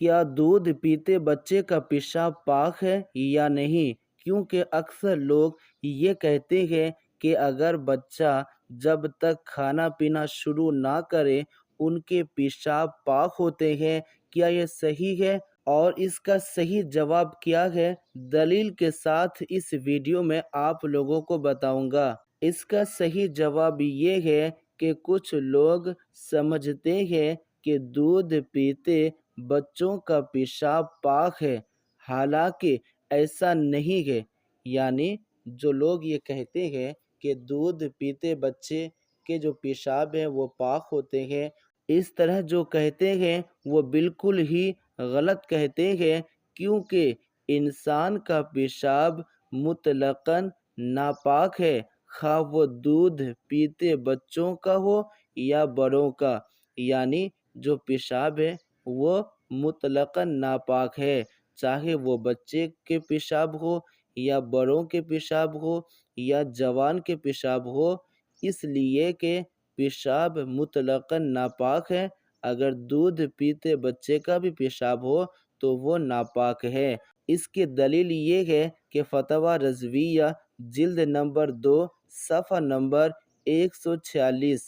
کیا دودھ پیتے بچے کا پیشاب پاک ہے یا نہیں؟ کیونکہ اکثر لوگ یہ کہتے ہیں کہ اگر بچہ جب تک کھانا پینا شروع نہ کرے ان کے پیشاب پاک ہوتے ہیں۔ کیا یہ صحیح ہے؟ اور اس کا صحیح جواب کیا ہے؟ دلیل کے ساتھ اس ویڈیو میں آپ لوگوں کو بتاؤں گا۔ اس کا صحیح جواب یہ ہے کہ کچھ لوگ سمجھتے ہیں کہ دودھ پیتے بچوں کا پیشاب پاک ہے، حالانکہ ایسا نہیں ہے۔ یعنی جو لوگ یہ کہتے ہیں کہ دودھ پیتے بچے کے جو پیشاب ہیں وہ پاک ہوتے ہیں، اس طرح جو کہتے ہیں وہ بالکل ہی غلط کہتے ہیں، کیونکہ انسان کا پیشاب مطلقاً ناپاک ہے، خواہ وہ دودھ پیتے بچوں کا ہو یا بڑوں کا۔ یعنی جو پیشاب ہے وہ مطلقاً ناپاک ہے، چاہے وہ بچے کے پیشاب ہو یا بڑوں کے پیشاب ہو یا جوان کے پیشاب ہو، اس لیے کہ پیشاب مطلقاً ناپاک ہے۔ اگر دودھ پیتے بچے کا بھی پیشاب ہو تو وہ ناپاک ہے۔ اس کی دلیل یہ ہے کہ فتویٰ رضویہ جلد نمبر 2 صفحہ نمبر 146